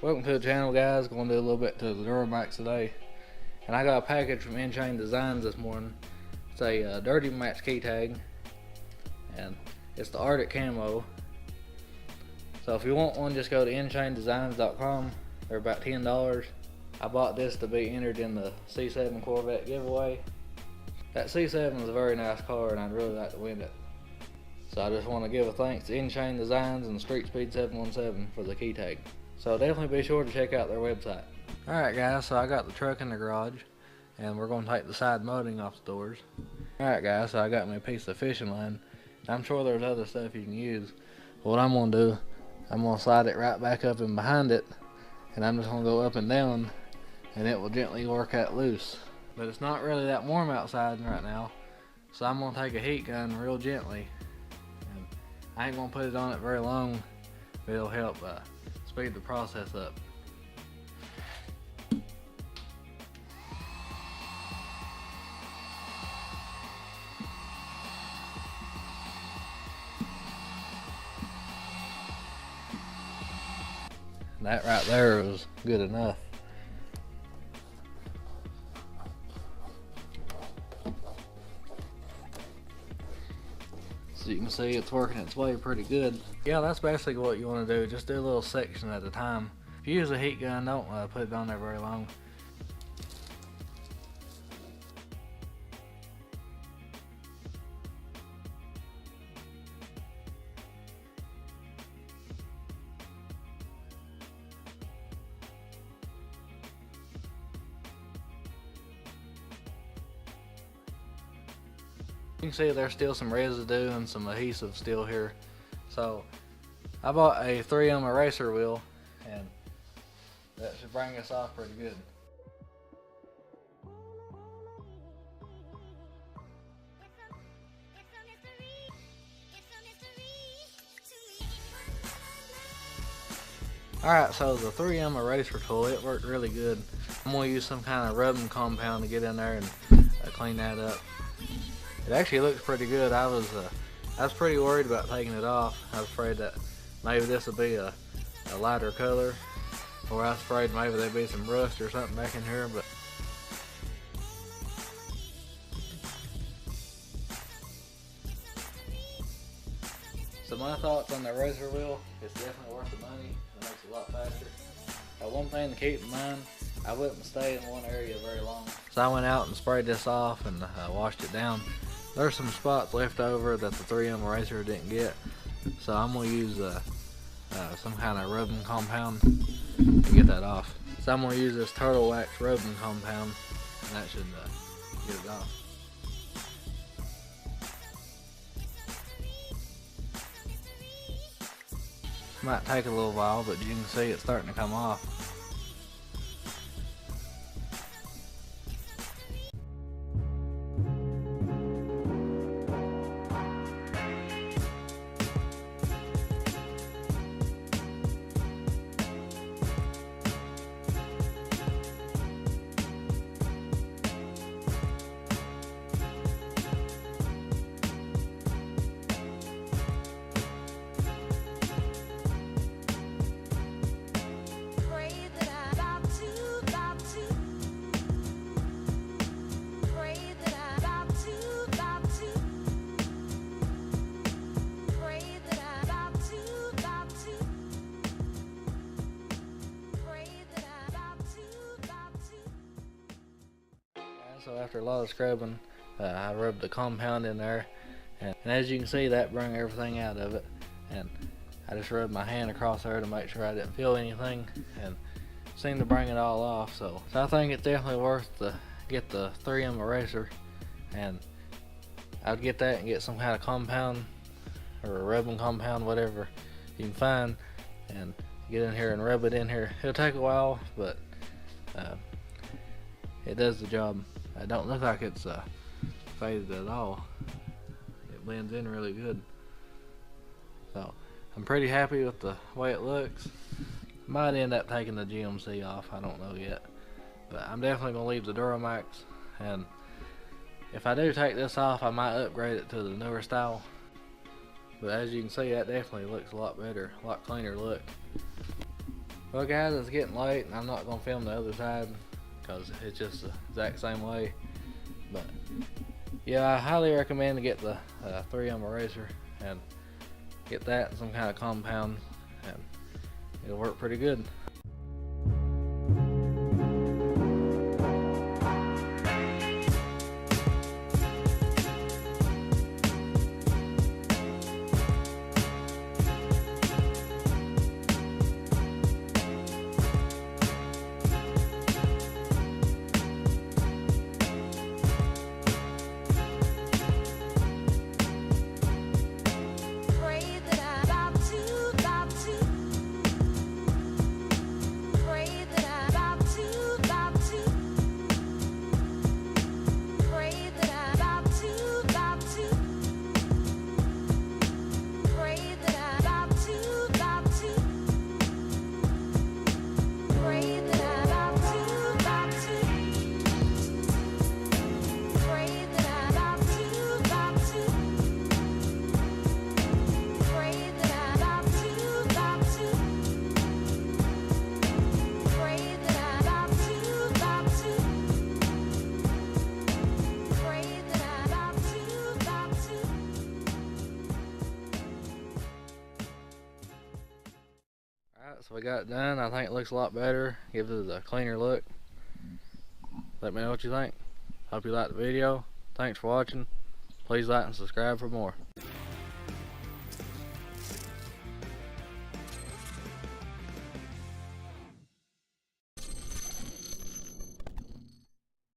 Welcome to the channel, guys. Going to do a little bit to the Duramax today. And I got a package from Inchain Designs this morning. It's a dirty match key tag, and it's the Arctic camo. So if you want one, just go to inchaindesigns.com. They're about $10. I bought this to be entered in the C7 Corvette giveaway. That C7 is a very nice car, and I'd really like to win it. So I just want to give a thanks to Inchain Designs and Street Speed 717 for the key tag. So definitely be sure to check out their website. Alright guys, so I got the truck in the garage, and we're going to take the side molding off the doors. Alright guys, so I got me a piece of fishing line. I'm sure there's other stuff you can use. What I'm going to do, I'm going to slide it right back up and behind it, and I'm just going to go up and down, and it will gently work out loose. But it's not really that warm outside right now, so I'm going to take a heat gun real gently. And I ain't going to put it on it very long, but it'll help speed the process up. That right there was good enough. So you can see it's working its way pretty good. Yeah, that's basically what you want to do. Just do a little section at a time. If you use a heat gun, don't put it on there very long. You can see there's still some residue and some adhesive still here. So I bought a 3M eraser wheel, and that should bring us off pretty good. Alright, so the 3M eraser tool, it worked really good. I'm going to use some kind of rubbing compound to get in there and clean that up. It actually looks pretty good. I was pretty worried about taking it off. I was afraid that maybe this would be a lighter color, or I was afraid maybe there'd be some rust or something back in here. But so my thoughts on the razor wheel, it's definitely worth the money. It makes it a lot faster. One thing to keep in mind, I wouldn't stay in one area very long. So I went out and sprayed this off and washed it down. There's some spots left over that the 3M eraser didn't get, so I'm going to use some kind of rubbing compound to get that off. So I'm going to use this turtle wax rubbing compound, and that should get it off. Might take a little while, but you can see it's starting to come off. So after a lot of scrubbing, I rubbed the compound in there, and as you can see, that brought everything out of it. And I just rubbed my hand across there to make sure I didn't feel anything, and seemed to bring it all off. So I think it's definitely worth to get the 3M eraser, and I'd get that and get some kind of compound or a rubbing compound, whatever you can find, and get in here and rub it in here. It'll take a while, but it does the job. It don't look like it's faded at all. It blends in really good. So I'm pretty happy with the way it looks. Might end up taking the GMC off, I don't know yet. But I'm definitely going to leave the Duramax, and if I do take this off, I might upgrade it to the newer style. But as you can see, that definitely looks a lot better, a lot cleaner look. Well guys, it's getting late and I'm not going to film the other side because it's just the exact same way. But yeah, I highly recommend to get the 3M eraser and get that in some kind of compound, and it'll work pretty good. Alright, so we got it done. I think it looks a lot better. Gives it a cleaner look. Let me know what you think. Hope you liked the video. Thanks for watching. Please like and subscribe for more.